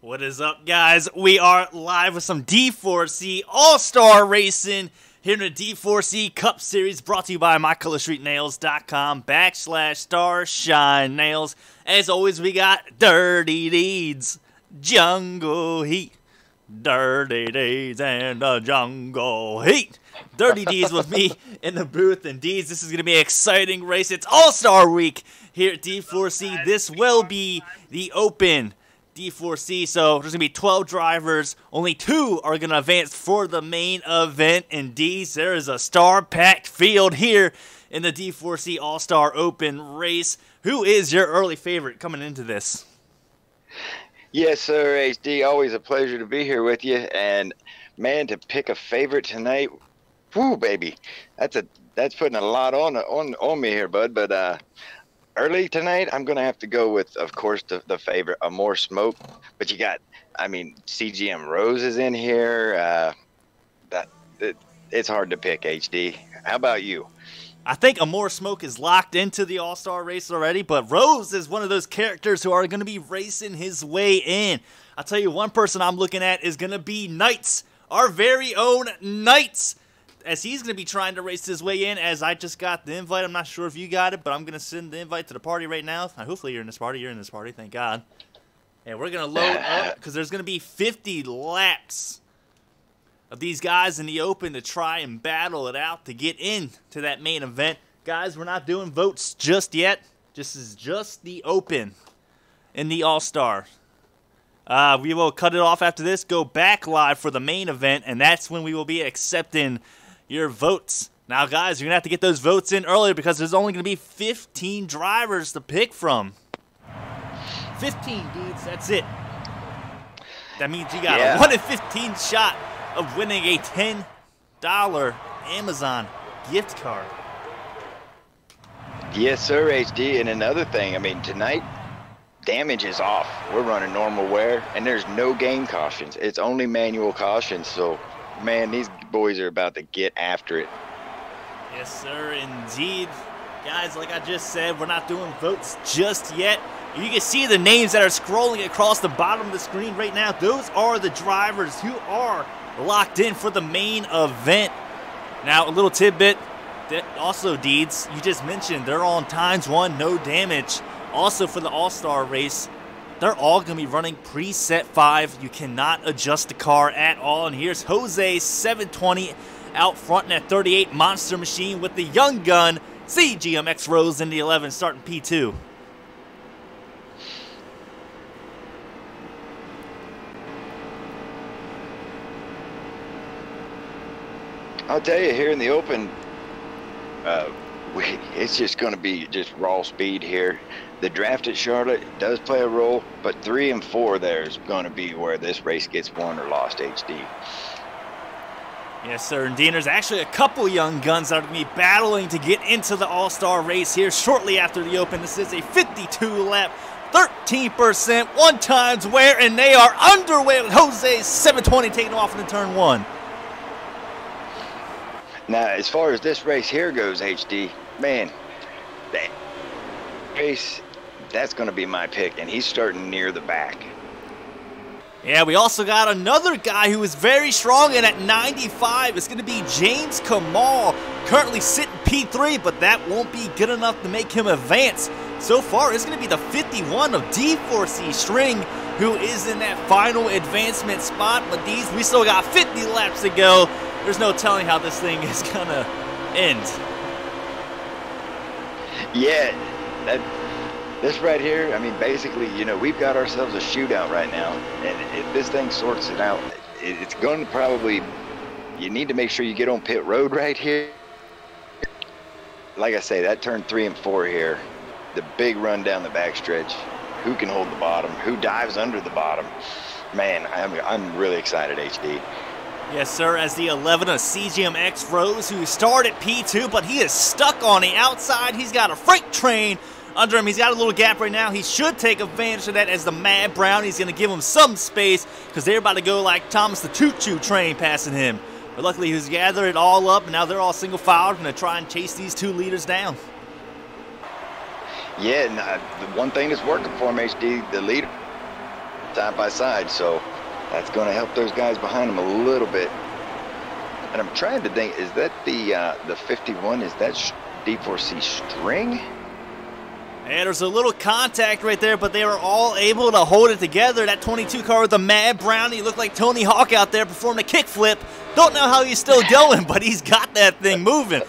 What is up, guys? We are live with some D4C All-Star Racing here in the D4C Cup Series, brought to you by mycolorstreetnails.com/Starshine Nails. As always, we got Dirty Deeds, Jungle Heat, Dirty Deeds, and the Jungle Heat. Dirty Deeds with me in the booth, and Deeds, this is going to be an exciting race. It's All-Star Week here at D4C. This will be the Open D4C, so there's going to be 12 drivers. Only 2 are going to advance for the main event. And D's, there is a star-packed field here in the D4C All-Star Open race. Who is your early favorite coming into this? Yes, sir, HD. Always a pleasure to be here with you. And, man, to pick a favorite tonight, whoo, baby. That's putting a lot on me here, bud. But, early tonight, I'm going to have to go with, of course, the favorite, A More Smoke. But you got, I mean, CGM Rose is in here. It's hard to pick, HD. How about you? I think A More Smoke is locked into the All-Star race already, but Rose is one of those characters who are going to be racing his way in. I'll tell you, one person I'm looking at is going to be Knights, our very own Knights, as he's going to be trying to race his way in. As I just got the invite, I'm not sure if you got it, but I'm going to send the invite to the party right now. Hopefully you're in this party. You're in this party, thank God. And we're going to load up because there's going to be 50 laps of these guys in the Open to try and battle it out to get into that main event. Guys, we're not doing votes just yet. This is just the Open in the All-Star. We will cut it off after this, go back live for the main event, and that's when we will be accepting your votes. Now, guys, you're going to have to get those votes in earlier because there's only going to be 15 drivers to pick from. 15, dudes, that's it. That means you got a 1 in 15 shot of winning a $10 Amazon gift card. Yes, sir, HD. And another thing, I mean, tonight, damage is off. We're running normal wear, and there's no game cautions. It's only manual cautions, so, man, these boys are about to get after it. Yes, sir, indeed. Guys, like I just said, we're not doing votes just yet. You can see the names that are scrolling across the bottom of the screen right now. Those are the drivers who are locked in for the main event. Now, a little tidbit that also, Deeds, you just mentioned they're on ×1, no damage. Also, for the All-Star race, they're all going to be running preset 5. You cannot adjust the car at all. And here's Jose 720 out front in that 38 Monster Machine with the young gun, CGMX Rose in the 11 starting P2. I'll tell you, here in the Open, it's just going to be just raw speed here. The draft at Charlotte does play a role, but 3 and 4 there is going to be where this race gets won or lost, HD. Yes, sir. Indeed, there's actually a couple young guns that are going to be battling to get into the All-Star race here shortly after the Open. This is a 52-lap, 13%, 1x wear, and they are underway with Jose 720 taking off into turn 1. Now, as far as this race here goes, HD, man, that race, that's going to be my pick, and he's starting near the back. Yeah, we also got another guy who is very strong, and at 95, it's going to be James Kamal, currently sitting P3, but that won't be good enough to make him advance. So far, it's going to be the 51 of D4C String, who is in that final advancement spot, but we still got 50 laps to go. There's no telling how this thing is going to end. Yeah, this right here, I mean, basically, you know, we've got ourselves a shootout right now, and if this thing sorts it out, it's going to probably, you need to make sure you get on pit road right here. Like I say, that turn 3 and 4 here, the big run down the backstretch, who can hold the bottom, who dives under the bottom. Man, I'm really excited, HD. Yes, sir, as the 11 of CGMX Rose, who started P2, but he is stuck on the outside. He's got a freight train under him. He's got a little gap right now. He should take advantage of that as the Mad Brown. He's going to give him some space because they're about to go like Thomas the Choo-Choo train passing him. But luckily, he's gathered it all up, and now they're all single file. Going to try and chase these 2 leaders down. Yeah, and the one thing that's working for him, HD, the leader side by side, so that's going to help those guys behind them a little bit. And I'm trying to think, is that the 51? Is that D4C string? And there's a little contact right there, but they were all able to hold it together. That 22 car with the Mad Brownie looked like Tony Hawk out there performing a kickflip. Don't know how he's still going, but he's got that thing moving.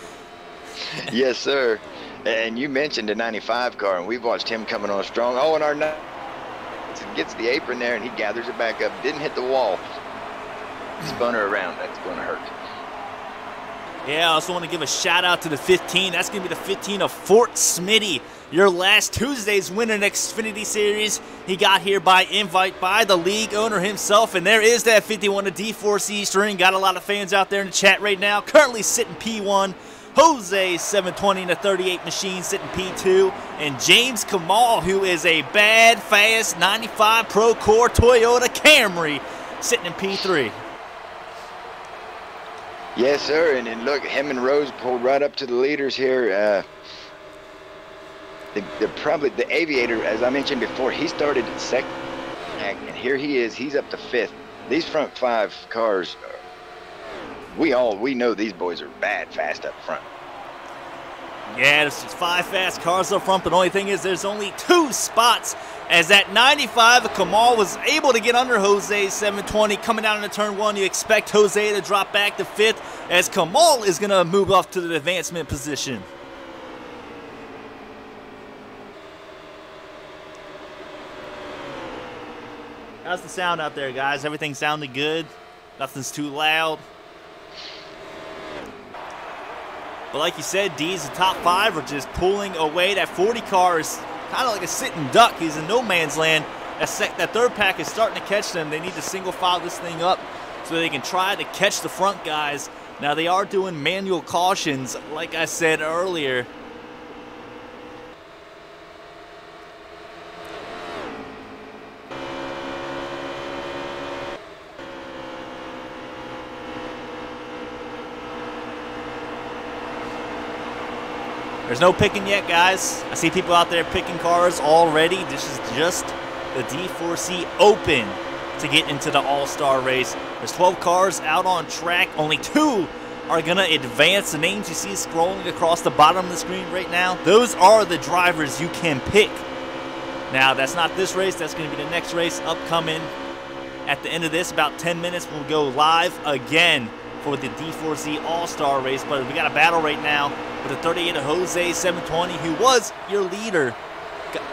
Yes, sir. And you mentioned the 95 car, and we've watched him coming on strong. Oh, and our gets the apron there, and he gathers it back up. Didn't hit the wall. Spun her around. That's going to hurt. Yeah, I also want to give a shout out to the 15. That's going to be the 15 of Fort Smitty, your last Tuesday's winner in Xfinity Series. He got here by invite by the league owner himself, and there is that 51 of D4C string. Got a lot of fans out there in the chat right now. Currently sitting P1. Jose 720 in the 38 machine sitting P2, and James Kamal, who is a bad, fast 95 Pro Core Toyota Camry, sitting in P3. Yes, sir. And then look, him and Rose pulled right up to the leaders here. Probably the Aviator, as I mentioned before, he started in second, and here he is. He's up to fifth. These front five cars, we know these boys are bad fast up front. Yeah, there's 5 fast cars up front, but the only thing is there's only 2 spots, as that 95 Kamal was able to get under Jose's 720. Coming down into turn 1, you expect Jose to drop back to 5th, as Kamal is going to move off to the advancement position. How's the sound out there, guys? Everything sounding good? Nothing's too loud? But like you said, D's the top 5 are just pulling away. That 40 car is kind of like a sitting duck. He's in no man's land. That third pack is starting to catch them. They need to single file this thing up so they can try to catch the front guys. Now, they are doing manual cautions, like I said earlier. There's no picking yet, guys. I see people out there picking cars already. This is just the D4C Open to get into the All-Star race. There's 12 cars out on track. Only 2 are going to advance. The names you see scrolling across the bottom of the screen right now, those are the drivers you can pick. Now, that's not this race. That's going to be the next race upcoming. At the end of this, about 10 minutes, we'll go live again for the D4C All-Star race. But we got a battle right now with the 38 of Jose 720, who was your leader,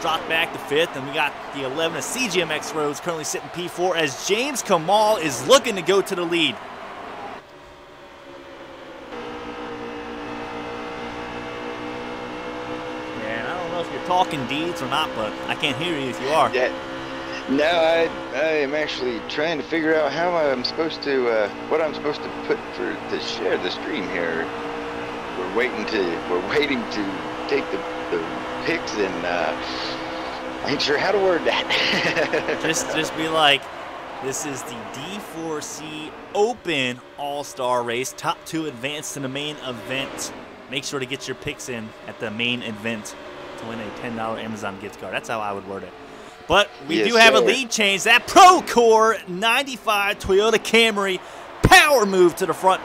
dropped back to 5th. And we got the 11 of CGMX Rose currently sitting P4, as James Kamal is looking to go to the lead. Yeah, and I don't know if you're talking Deeds or not, but I can't hear you if you are. Yeah. No, I am actually trying to figure out how I'm supposed to, what I'm supposed to put to share the stream here. We're waiting to take the pics, and I ain't sure how to word that. just be like, this is the D4C Open All-Star Race. Top 2 advance to the main event. Make sure to get your picks in at the main event to win a $10 Amazon gift card. That's how I would word it. But we do have a lead change. That Pro Core 95 Toyota Camry power move to the front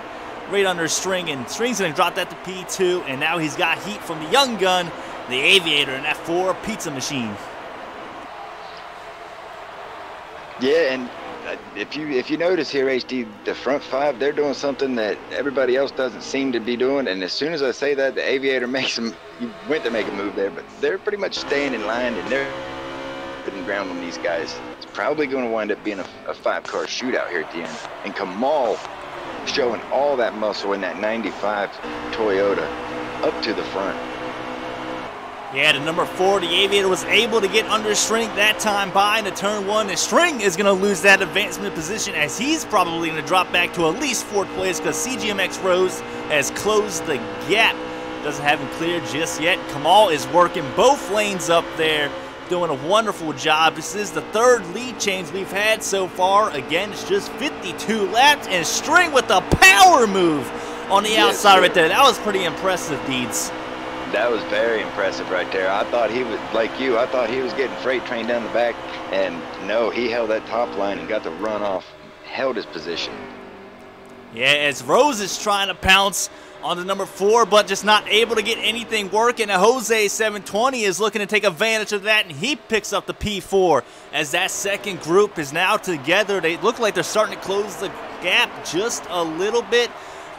right under String. And String's going to drop that to P2. And now he's got heat from the young gun, the Aviator, and that 4 pizza machine. Yeah, and if you notice here, HD, the front 5, they're doing something that everybody else doesn't seem to be doing. And as soon as I say that, the Aviator makes them, you went to make a move there, but they're pretty much staying in line, and they're putting ground on these guys. It's probably going to wind up being a 5-car shootout here at the end. And Kamal showing all that muscle in that 95 Toyota up to the front. Yeah, the number 4, the Aviator, was able to get under String that time by into turn 1. And String is going to lose that advancement position, as he's probably going to drop back to at least 4th place, because CGMX Rose has closed the gap. Doesn't have him cleared just yet. Kamal is working both lanes up there, doing a wonderful job. This is the 3rd lead change we've had so far. Again, it's just 52 laps, and String with the power move on the outside right there. That was pretty impressive, Deeds. That was very impressive right there. I thought he was, like you, I thought he was getting freight train down the back, and no, he held that top line and got the run off, held his position. Yeah, as Rose is trying to pounce on the number 4, but just not able to get anything working. And Jose 720 is looking to take advantage of that, and he picks up the P4 as that second group is now together. They look like they're starting to close the gap just a little bit.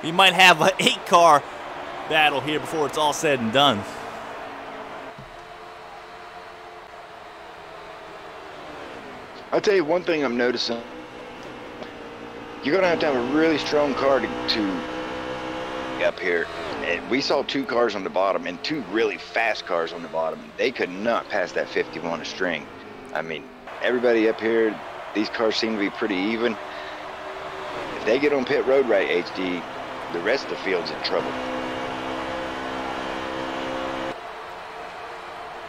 We might have an 8-car battle here before it's all said and done. I'll tell you one thing I'm noticing. You're going to have a really strong car to up here. And we saw 2 cars on the bottom and 2 really fast cars on the bottom. They could not pass that 51 a string. I mean, everybody up here, these cars seem to be pretty even. If they get on pit road right, HD, the rest of the field's in trouble.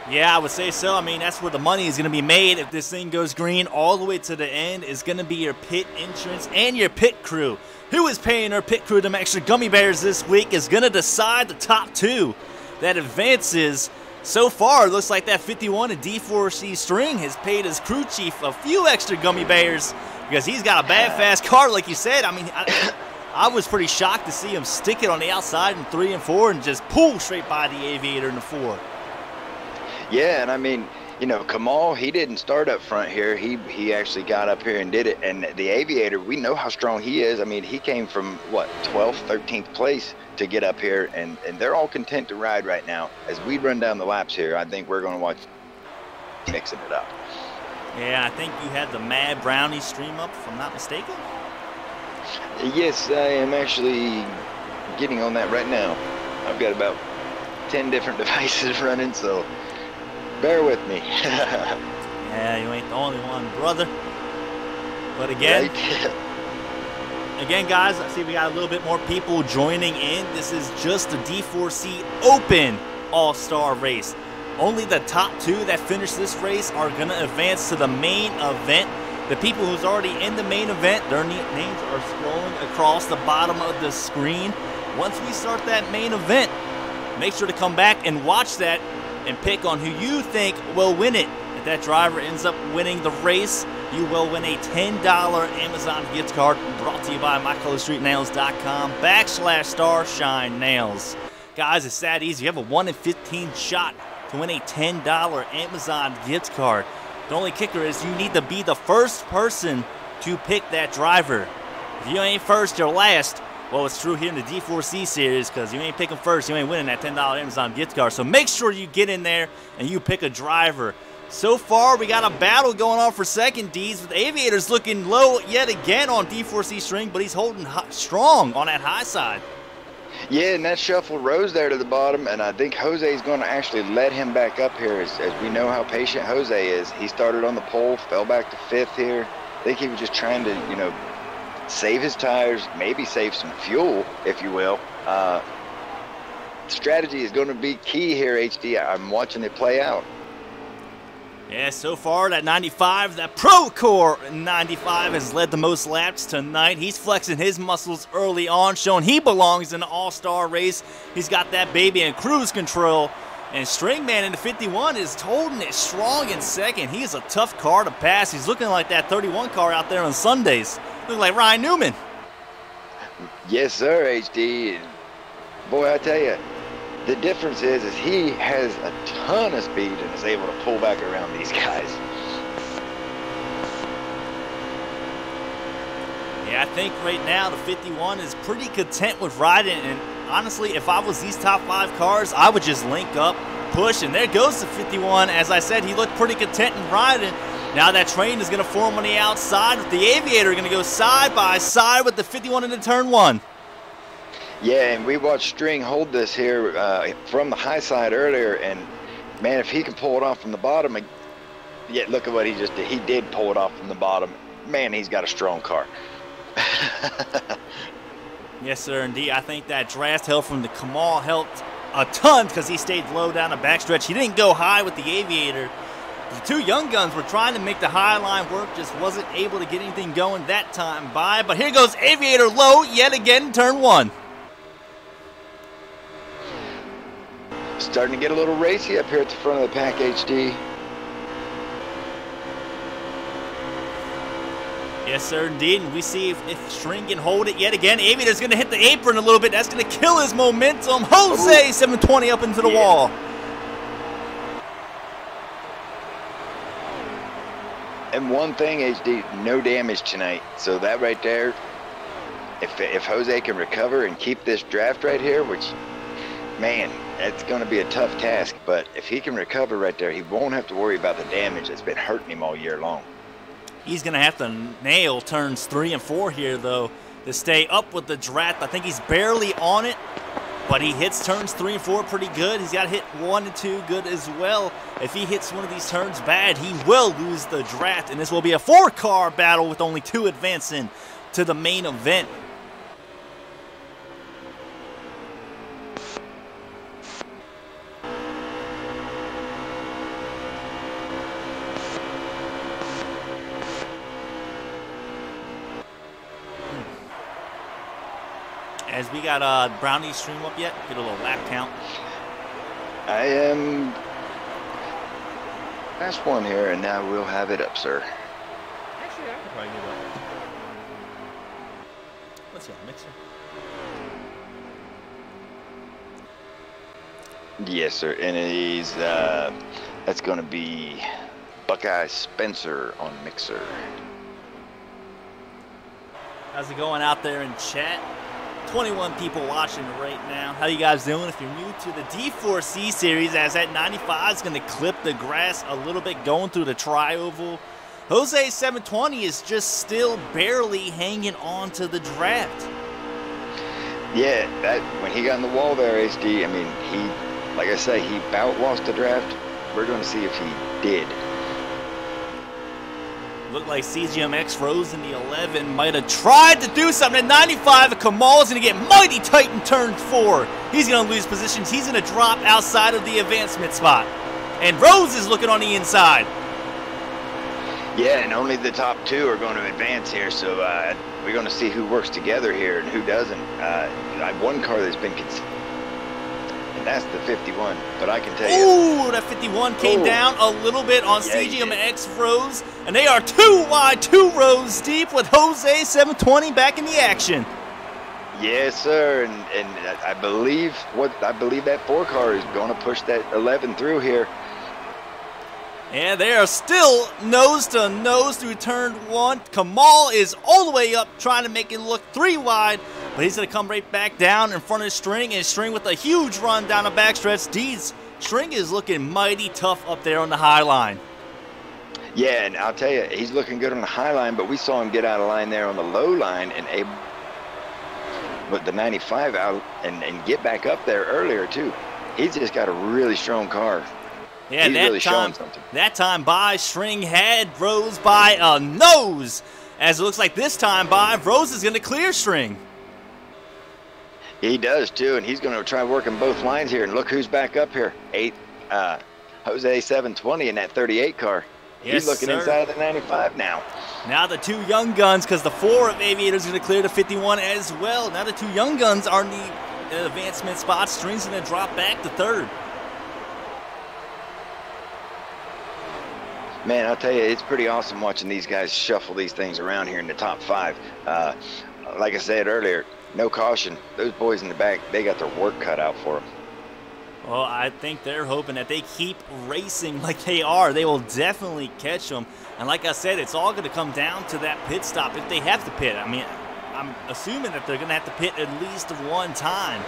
Yeah, I would say so. I mean, that's where the money is going to be made if this thing goes green all the way to the end. Is going to be your pit insurance and your pit crew. Who is paying our pit crew them extra gummy bears this week is going to decide the top 2 that advances. So far, it looks like that 51 and D4C string has paid his crew chief a few extra gummy bears because he's got a bad fast car, like you said. I mean, I was pretty shocked to see him stick it on the outside in 3 and 4 and just pull straight by the Aviator in the 4. Yeah, and I mean, you know, Kamal, he didn't start up front here. He actually got up here and did it. And the Aviator, we know how strong he is. I mean, he came from, what, 12th, 13th place to get up here. And they're all content to ride right now. As we run down the laps here, I think we're going to watch mixing it up. Yeah, I think you had the Mad Brownie stream up, if I'm not mistaken. Yes, I am actually getting on that right now. I've got about 10 different devices running, so bear with me. Yeah, you ain't the only one, brother. But again, guys, I see we got a little bit more people joining in. This is just the D4C Open All-Star race. Only the top 2 that finish this race are going to advance to the main event. The people who's already in the main event, their names are scrolling across the bottom of the screen. Once we start that main event, make sure to come back and watch that and pick on who you think will win it. If that driver ends up winning the race, you will win a $10 Amazon gift card brought to you by mycolorstreetnails.com/starshine nails. Guys, it's that easy. You have a 1 in 15 shot to win a $10 Amazon gift card. The only kicker is you need to be the first person to pick that driver. If you ain't first, you're last. Well, it's true here in the D4C series because you ain't picking first, you ain't winning that $10 Amazon gift card. So make sure you get in there and you pick a driver. So far, we got a battle going on for second, D's, with Aviators looking low yet again on D4C string, but he's holding strong on that high side. Yeah, and that shuffled Rose there to the bottom, and I think Jose is going to actually let him back up here as we know how patient Jose is. He started on the pole, fell back to 5th here. I think he was just trying to, you know, save his tires, maybe save some fuel, if you will. Strategy is going to be key here, HD. I'm watching it play out. Yeah, so far that 95, that Procore 95 has led the most laps tonight. He's flexing his muscles early on, showing he belongs in the all-star race. He's got that baby in cruise control. And Stringman in the 51 is holding it strong in second. He is a tough car to pass. He's looking like that 31 car out there on Sundays. Looking like Ryan Newman. Yes, sir, HD. Boy, I tell you, the difference is he has a ton of speed and is able to pull back around these guys. Yeah, I think right now the 51 is pretty content with riding. And honestly, if I was these top 5 cars, I would just link up, push, and there goes the 51. As I said, he looked pretty content in riding. Now that train is going to form on the outside with the Aviator going to go side by side with the 51 into turn 1. Yeah, and we watched String hold this here from the high side earlier, and man, if he can pull it off from the bottom, yeah, look at what he just did. He did pull it off from the bottom. Man, he's got a strong car. Yes, sir, indeed. I think that draft help from the Kamal helped a ton because he stayed low down the backstretch. He didn't go high with the Aviator. The 2 young guns were trying to make the high line work, just wasn't able to get anything going that time by. But here goes Aviator low yet again in turn 1. Starting to get a little racy up here at the front of the pack, HD. Yes, sir, indeed. And we see if String can hold it yet again. Aviator's going to hit the apron a little bit. That's going to kill his momentum. Jose, ooh. 720 up into the wall. And one thing, HD, no damage tonight. So that right there, if Jose can recover and keep this draft right here, which, man, that's going to be a tough task. But if he can recover right there, he won't have to worry about the damage that's been hurting him all year long. He's going to have to nail turns 3 and 4 here, though, to stay up with the draft. I think he's barely on it, but he hits turns 3 and 4 pretty good. He's got hit 1 and 2 good as well. If he hits one of these turns bad, he will lose the draft, and this will be a 4-car battle with only 2 advancing to the main event. As we got Brownie's stream up yet, get a little lap count. I am last one here, and now we'll have it up, sir. Actually, I could probably get it up. What's that, mixer? Yes, sir, and it is, that's going to be Buckeye Spencer on mixer. How's it going out there in chat? 21 people watching right now. How you guys doing? If you're new to the D4C series, as that 95 is going to clip the grass a little bit going through the tri-oval. Jose 720 is just still barely hanging on to the draft. Yeah, that when he got in the wall there, HD, I mean, he, like I say, he about lost the draft. We're going to see if he did. Looked like CGMX Rose in the 11 might have tried to do something. At 95, Kamal is going to get mighty tight in turn 4. He's going to lose positions. He's going to drop outside of the advancement spot. And Rose is looking on the inside. Yeah, and only the top 2 are going to advance here, so we're going to see who works together here and who doesn't. One car that's been considered, and that's the 51, but I can tell you. Ooh, that 51 came down a little bit on CGMX Rose, and they are 2 wide, 2 rows deep with Jose 720 back in the action. Yes, sir, and I believe that 4 car is going to push that 11 through here. And they are still nose to nose through turn 1. Kamal is all the way up trying to make it look 3 wide, but he's going to come right back down in front of String, and String with a huge run down the backstretch. Deeds, String is looking mighty tough up there on the high line. Yeah, and I'll tell you, he's looking good on the high line, but we saw him get out of line there on the low line and able to put the 95 out and get back up there earlier, too. He's just got a really strong car. Yeah, he's really showing something. That time by, String had Rose by a nose. As it looks like this time by, Rose is going to clear String. He does, too, and he's going to try working both lines here. And look who's back up here. Jose 720 in that 38 car. Yes, he's looking inside the 95 now. Now the 2 young guns, because the 4 of Aviators are going to clear the 51 as well. Now the 2 young guns are in the advancement spot. String's going to drop back to 3rd. Man, I'll tell you, it's pretty awesome watching these guys shuffle these things around here in the top 5. Like I said earlier, no caution. Those boys in the back, they got their work cut out for them. Well, I think they're hoping that they keep racing like they are. They will definitely catch them. And like I said, it's all going to come down to that pit stop if they have to pit. I mean, I'm assuming that they're going to have to pit at least 1 time.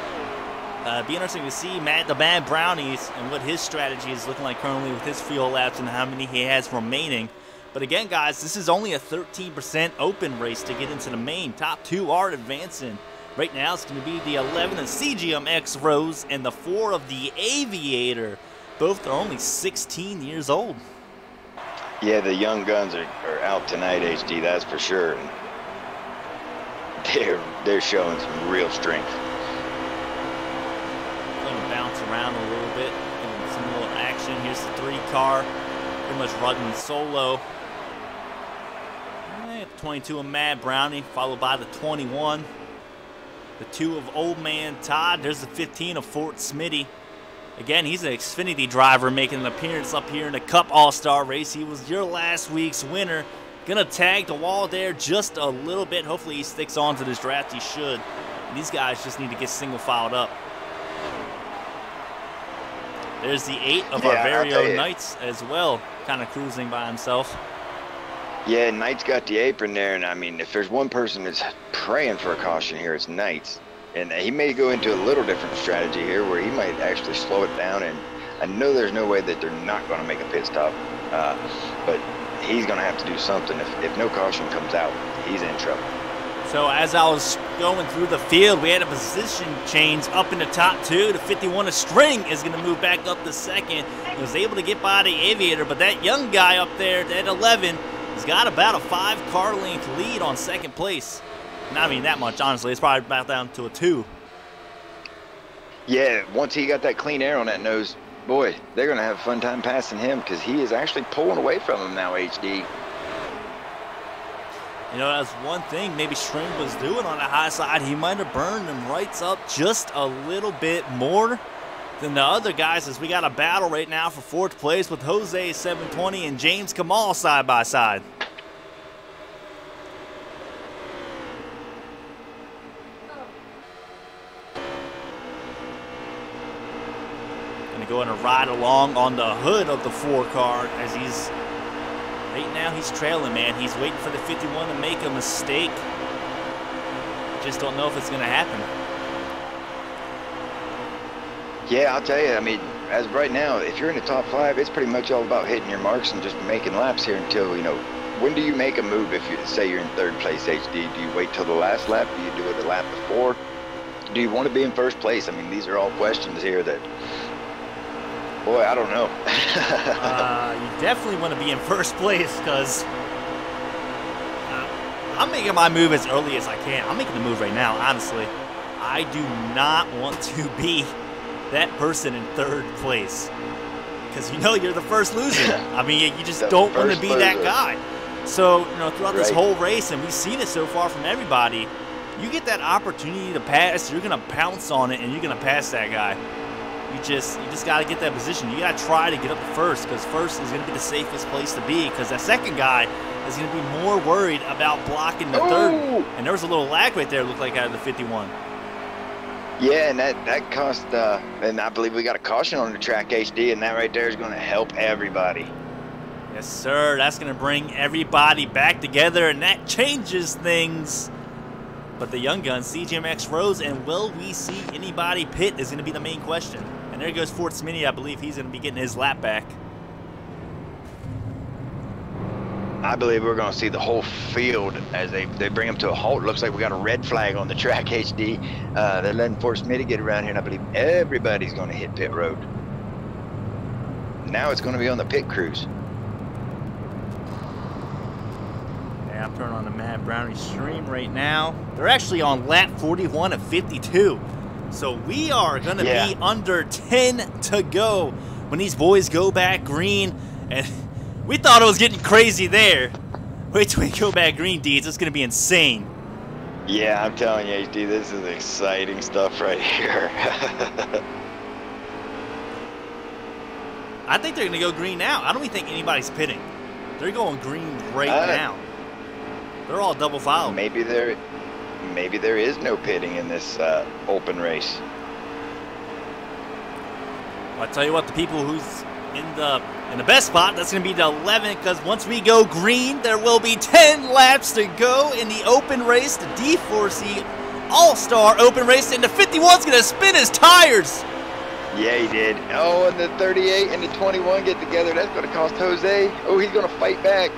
Be interesting to see the Mad Brownies and what his strategy is looking like currently with his fuel laps and how many he has remaining. But again, guys, this is only a 13% open race to get into the main. Top 2 are advancing. Right now, it's going to be the 11 of CGMX Rose and the 4 of the Aviator. Both are only 16 years old. Yeah, the young guns are out tonight, HD, that's for sure. They're showing some real strength. Going to bounce around a little bit, getting some little action. Here's the 3 car, pretty much running solo. 22 of Mad Brownie, followed by the 21. The 2 of Old Man Todd. There's the 15 of Fort Smitty. Again, he's an Xfinity driver making an appearance up here in the Cup All-Star race. He was your last week's winner. Gonna tag the wall there just a little bit. Hopefully he sticks on to this draft. He should. And these guys just need to get single filed up. There's the 8 of our very own Knights as well, kind of cruising by himself. Yeah, Knight's got the apron there, and I mean, if there's one person that's praying for a caution here, it's Knights. And he may go into a little different strategy here where he might actually slow it down, and I know there's no way that they're not going to make a pit stop, but he's going to have to do something. If no caution comes out, he's in trouble. So as I was going through the field, we had a position change up in the top 2. The 51 of String is going to move back up to 2nd. He was able to get by the Aviator, but that young guy up there at 11 has got about a 5-car length lead on 2nd place. Not even that much, honestly. It's probably about down to a 2. Yeah, once he got that clean air on that nose, boy, they're going to have a fun time passing him because he is actually pulling away from him now, HD. You know, that's one thing maybe String was doing on the high side. He might have burned them rights up just a little bit more than the other guys, as we got a battle right now for 4th place with Jose 720 and James Kamal side by side. Gonna go and ride along on the hood of the 4-car as he's right now he's trailing, man. He's waiting for the 51 to make a mistake. Just don't know if it's gonna happen. Yeah, I'll tell you, I mean, as of right now, if you're in the top 5, it's pretty much all about hitting your marks and just making laps here until, you know, when do you make a move if you say you're in 3rd place, HD? Do you wait till the last lap? Do you do it the lap before? Do you want to be in 1st place? I mean, these are all questions here that, boy, I don't know. You definitely want to be in 1st place because I'm making my move as early as I can. I'm making the move right now, honestly. I do not want to be that person in 3rd place because you know you're the first loser. I mean, you just don't want to be that guy. So, you know, throughout this whole race, and we've seen it so far from everybody, you get that opportunity to pass, you're going to pounce on it, and you're going to pass that guy. You just got to get that position. You got to try to get up to 1st because 1st is going to be the safest place to be because that 2nd guy is going to be more worried about blocking the 3rd. And there was a little lag right there, it looked like, out of the 51. Yeah, and that cost, and I believe we got a caution on the track, HD, and that right there is going to help everybody. Yes, sir. That's going to bring everybody back together, and that changes things. But the young gun, CGMX Rose, and will we see anybody pit is going to be the main question. And there goes Fort Smitty. I believe he's going to be getting his lap back. I believe we're going to see the whole field as they bring him to a halt. Looks like we got a red flag on the track, HD. They're letting Fort Smitty get around here, and I believe everybody's going to hit pit road. Now it's going to be on the pit crews. Yeah, I'm turning on the Matt Brownie stream right now. They're actually on lap 41 of 52. So we are going to be under 10 to go when these boys go back green. And we thought it was getting crazy there. Wait till we go back green, Deeds. It's going to be insane. Yeah, I'm telling you, HD, this is exciting stuff right here. I think they're going to go green now. I don't even think anybody's pitting. They're going green right now. They're all double filed. Maybe there is no pitting in this open race. Well, I tell you what, the people who's in the best spot, that's going to be the 11, because once we go green, there will be 10 laps to go in the open race, the D4C All-Star Open Race, and the 51's going to spin his tires. Yeah, he did. Oh, and the 38 and the 21 get together. That's going to cost Jose. Oh, he's going to fight back.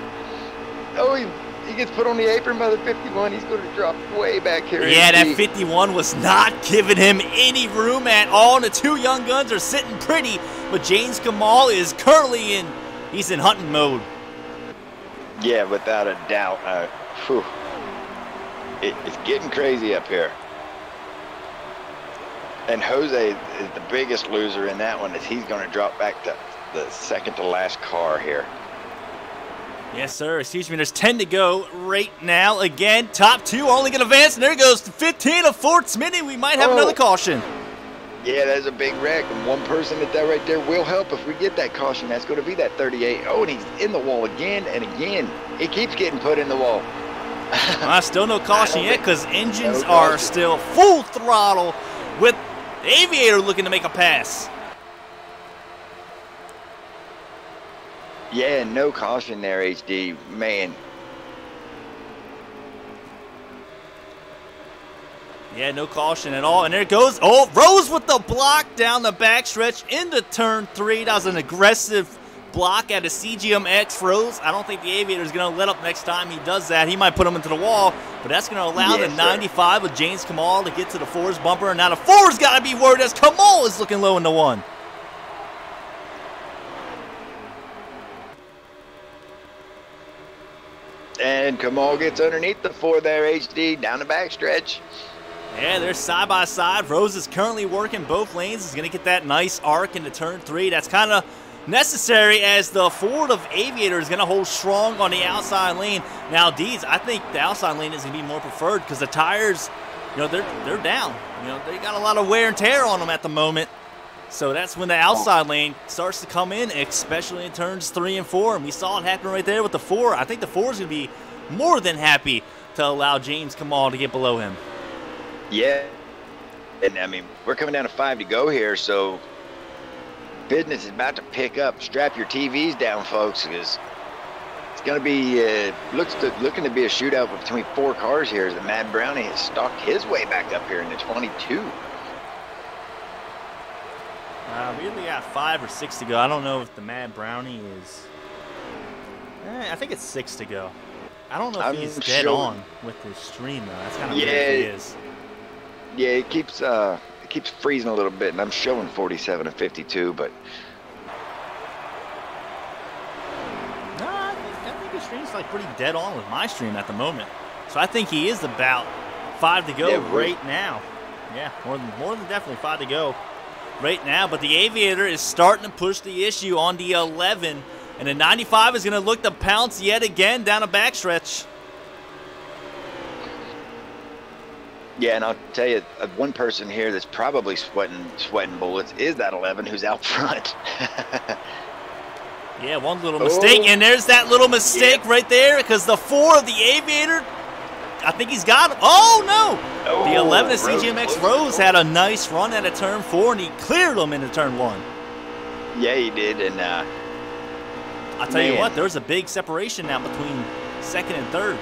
Oh, he gets put on the apron by the 51. He's going to drop way back here. Yeah, that 51 was not giving him any room at all. And the two young guns are sitting pretty, but James Kamal is currently he's in hunting mode. Yeah, without a doubt. It's getting crazy up here. And Jose is the biggest loser in that one, as he's going to drop back to the second to last car here. Yes, sir. Excuse me. There's 10 to go right now. Again, top two only going to advance. And there goes the 15 of Fort Smitty. We might have another caution. Yeah, that's a big wreck. And one person at that right there will help if we get that caution. That's going to be that 38. Oh, and he's in the wall again and again. He keeps getting put in the wall. Still no caution yet because engines are still full throttle with the Aviator looking to make a pass. Yeah, no caution there, HD. Man. Yeah, no caution at all. And there it goes. Oh, Rose with the block down the backstretch into turn 3. That was an aggressive block at a CGM-X Rose. I don't think the Aviator is going to let up next time he does that. He might put him into the wall, but that's going to allow the 95 with James Kamal to get to the 4's bumper. And now the 4's got to be worried as Kamal is looking low in the 1. And Kamal gets underneath the 4 there, HD, down the backstretch. Yeah, they're side by side. Rose is currently working both lanes. He's going to get that nice arc into turn 3. That's kind of necessary as the Ford of Aviator is going to hold strong on the outside lane. Now, Deeds, I think the outside lane is going to be more preferred because the tires, you know, they're down. You know, they got a lot of wear and tear on them at the moment. So that's when the outside lane starts to come in, especially in turns 3 and 4. And we saw it happen right there with the 4. I think the 4 is going to be more than happy to allow James Kamal to get below him. Yeah. And, I mean, we're coming down to 5 to go here, so business is about to pick up. Strap your TVs down, folks, because it's going to be looking to be a shootout between 4 cars here as the Mad Brownie has stalked his way back up here into 22. We only got 5 or 6 to go. I don't know if the Mad Brownie is... I think it's 6 to go. I don't know if he's dead on with the stream, though. That's kind of weird if he is. Yeah, it keeps freezing a little bit, and I'm showing 47 and 52, but... No, I think his stream's like pretty dead on with my stream at the moment. So I think he is about 5 to go right now. Yeah, more than definitely 5 to go right now. But the Aviator is starting to push the issue on the 11. And the 95 is going to look to pounce yet again down a backstretch. Yeah, and I'll tell you, one person here that's probably sweating bullets is that 11 who's out front. Yeah, one little mistake, and there's that little mistake right there because the 4 of the Aviator, I think he's got him. Oh, no! The 11 of CGM-X Rose had a nice run at a turn 4, and he cleared him into turn 1. Yeah, he did, and I'll tell you what, there's a big separation now between 2nd and 3rd.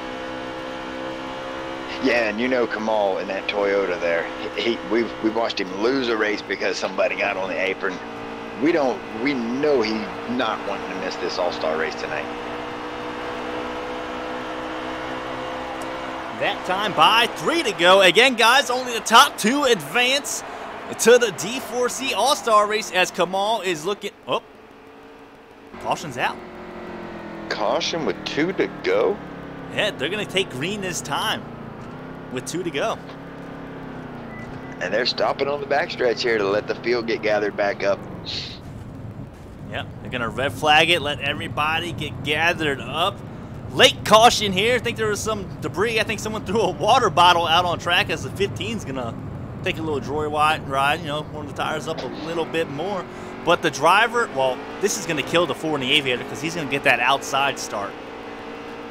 Yeah, and you know Kamal in that Toyota there, we watched him lose a race because somebody got on the apron. We know he's not wanting to miss this All-Star race tonight. That time by 3 to go. Again, guys, only the top 2 advance to the D4C All-Star race as Kamal is looking... Oh, caution's out. Caution with 2 to go? Yeah, they're going to take green this time with 2 to go. And they're stopping on the backstretch here to let the field get gathered back up. Yep, they're going to red flag it, let everybody get gathered up. Late caution here. I think there was some debris. I think someone threw a water bottle out on track as the 15's going to take a little joyride ride, you know, warm the tires up a little bit more. But the driver, well, this is going to kill the 4 in the Aviator because he's going to get that outside start.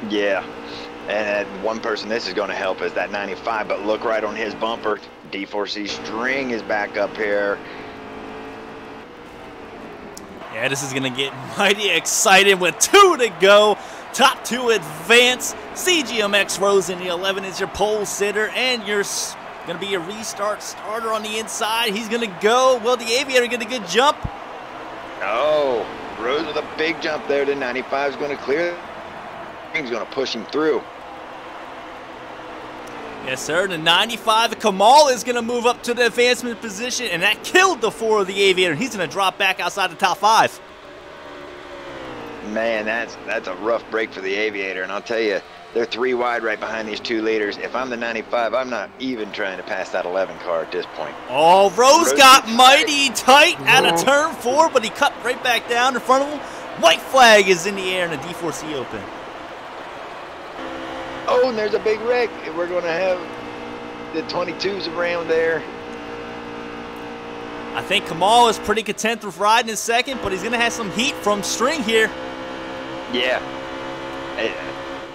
Yeah. And one person this is going to help is that 95, but look right on his bumper. D4C string is back up here. Yeah, this is going to get mighty excited with 2 to go. Top 2 advance. CGM-X Rose in the 11 is your pole sitter, and you're going to be a restart starter on the inside. He's going to go. Will the Aviator get a good jump? Oh, Rose with a big jump there. The 95 is going to clear. He's going to push him through. Yes, sir. The 95, Kamal is going to move up to the advancement position, and that killed the 4 of the Aviator. He's going to drop back outside the top 5. Man, that's a rough break for the Aviator, and I'll tell you, they're 3 wide right behind these 2 leaders. If I'm the 95, I'm not even trying to pass that 11 car at this point. Oh, Rose got mighty tight out of turn 4, but he cut right back down in front of him. White flag is in the air, and the D4C open. Oh, and there's a big wreck. We're going to have the 22s around there. I think Kamal is pretty content with riding in second, but he's going to have some heat from String here. Yeah.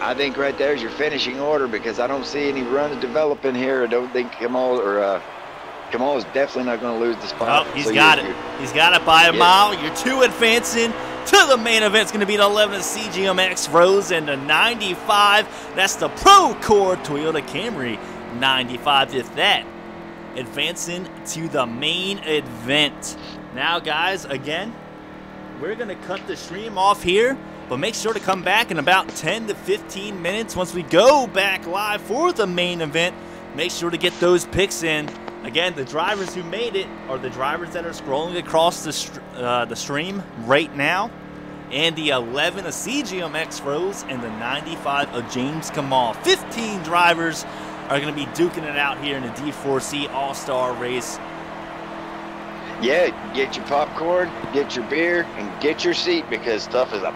I think right there's your finishing order because I don't see any runs developing here. I don't think Kamal is definitely not going to lose the spot. Oh, he's got it. He's got it by a mile. You're 2 advancing to the main event. It's going to be the 11 CGMX Rose and the 95. That's the Pro Core Toyota Camry 95 with that. Advancing to the main event. Now, guys, again, we're going to cut the stream off here, but make sure to come back in about 10 to 15 minutes once we go back live for the main event. Make sure to get those picks in. Again, the drivers who made it are the drivers that are scrolling across the stream right now. And the 11 of CGMX Rose and the 95 of James Kamal. 15 drivers are going to be duking it out here in the D4C All-Star race. Yeah, get your popcorn, get your beer, and get your seat because stuff is up.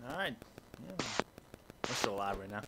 All right. Yeah. We're still live right now.